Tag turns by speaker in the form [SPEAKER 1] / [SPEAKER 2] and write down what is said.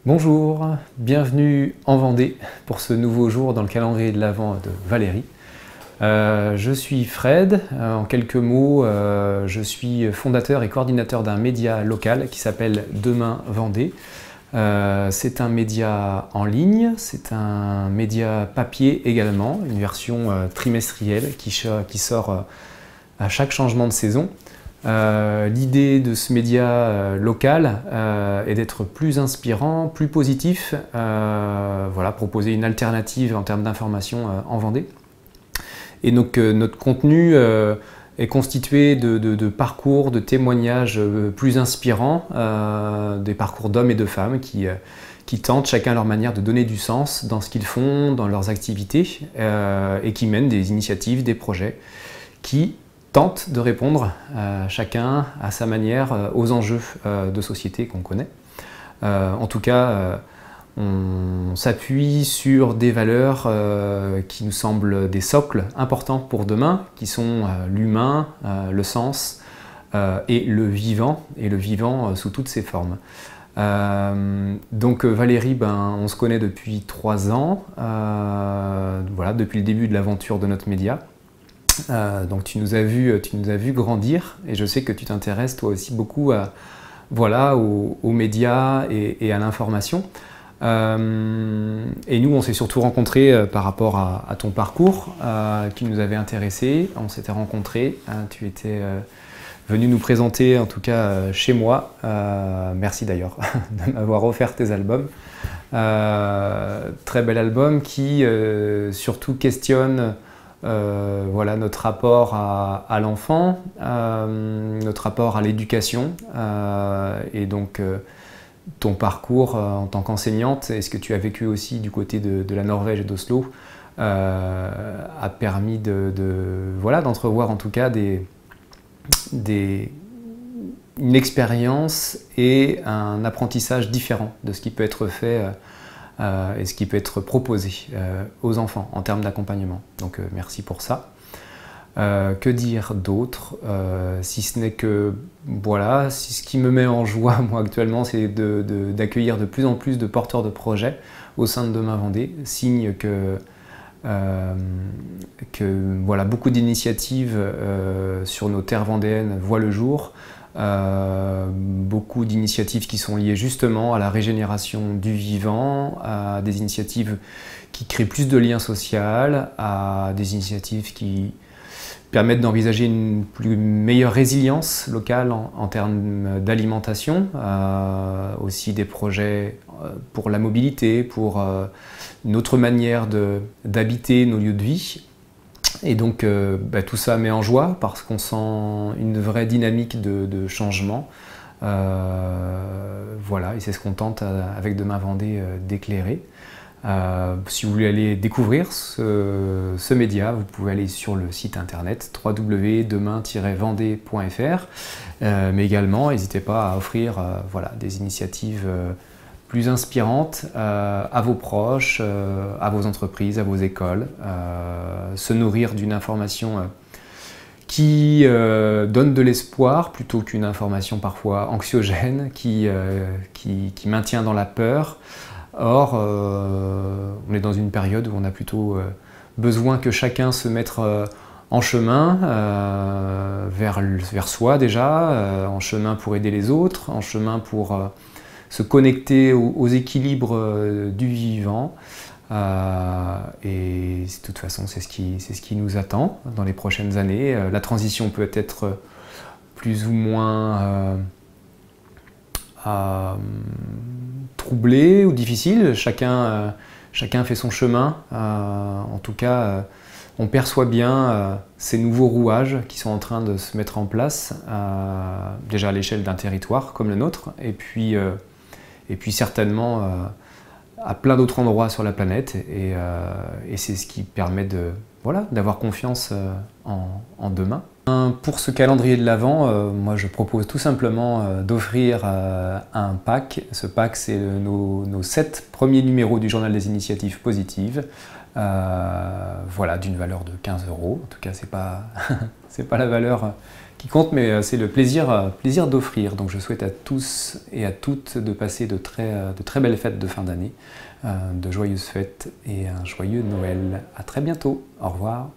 [SPEAKER 1] Bonjour, bienvenue en Vendée pour ce nouveau jour dans le calendrier de l'Avent de Valérie. Je suis Fred, en quelques mots, je suis fondateur et coordinateur d'un média local qui s'appelle Demain Vendée. C'est un média en ligne, c'est un média papier également, une version trimestrielle qui sort à chaque changement de saison. L'idée de ce média local est d'être plus inspirant, plus positif, voilà, proposer une alternative en termes d'information en Vendée. Et donc notre contenu est constitué de parcours, de témoignages plus inspirants, des parcours d'hommes et de femmes qui tentent chacun à leur manière de donner du sens dans ce qu'ils font, dans leurs activités, et qui mènent des initiatives, des projets qui tentent de répondre chacun à sa manière aux enjeux de société qu'on connaît. En tout cas, on s'appuie sur des valeurs qui nous semblent des socles importants pour demain, qui sont l'humain, le sens et le vivant sous toutes ses formes. Donc Valérie, on se connaît depuis 3 ans, voilà, depuis le début de l'aventure de notre média. Donc tu nous as vu grandir, et je sais que tu t'intéresses toi aussi beaucoup aux médias et à l'information. Et nous, on s'est surtout rencontrés par rapport à ton parcours qui nous avait intéressés. On s'était rencontrés, tu étais venu nous présenter, en tout cas chez moi. Merci d'ailleurs de m'avoir offert tes albums. Très bel album qui surtout questionne voilà, notre rapport à l'enfant, notre rapport à l'éducation, et donc ton parcours en tant qu'enseignante et ce que tu as vécu aussi du côté de la Norvège et d'Oslo a permis voilà, d'entrevoir en tout cas une expérience et un apprentissage différent de ce qui peut être fait et ce qui peut être proposé aux enfants en termes d'accompagnement. Donc merci pour ça. Que dire d'autre, si ce n'est que, voilà, ce qui me met en joie moi actuellement, c'est d'accueillir de plus en plus de porteurs de projets au sein de Demain Vendée, signe que voilà, beaucoup d'initiatives sur nos terres vendéennes voient le jour. Beaucoup d'initiatives qui sont liées justement à la régénération du vivant, à des initiatives qui créent plus de liens sociaux, à des initiatives qui permettent d'envisager une meilleure résilience locale en termes d'alimentation, aussi des projets pour la mobilité, pour une autre manière d'habiter nos lieux de vie. Et donc tout ça met en joie parce qu'on sent une vraie dynamique de changement. Voilà, et c'est ce qu'on tente avec Demain Vendée d'éclairer. Si vous voulez aller découvrir ce média, vous pouvez aller sur le site internet www.demain-vendée.fr, mais également n'hésitez pas à offrir voilà, des initiatives plus inspirantes à vos proches, à vos entreprises, à vos écoles, se nourrir d'une information qui donne de l'espoir plutôt qu'une information parfois anxiogène qui maintient dans la peur. Or, on est dans une période où on a plutôt besoin que chacun se mette en chemin vers soi déjà, en chemin pour aider les autres, en chemin pour se connecter aux équilibres du vivant. Et de toute façon, c'est ce qui nous attend dans les prochaines années. La transition peut être plus ou moins troublée ou difficile. Chacun fait son chemin. En tout cas, on perçoit bien ces nouveaux rouages qui sont en train de se mettre en place, déjà à l'échelle d'un territoire comme le nôtre, et puis certainement à plein d'autres endroits sur la planète, et c'est ce qui permet d'avoir confiance en demain. Pour ce calendrier de l'Avent, moi je propose tout simplement d'offrir un pack. Ce pack, c'est nos 7 premiers numéros du journal des initiatives positives, voilà, d'une valeur de 15 €. En tout cas, c'est pas la valeur qui compte, mais c'est le plaisir d'offrir. Donc je souhaite à tous et à toutes de passer de très belles fêtes de fin d'année, de joyeuses fêtes et un joyeux Noël. À très bientôt. Au revoir.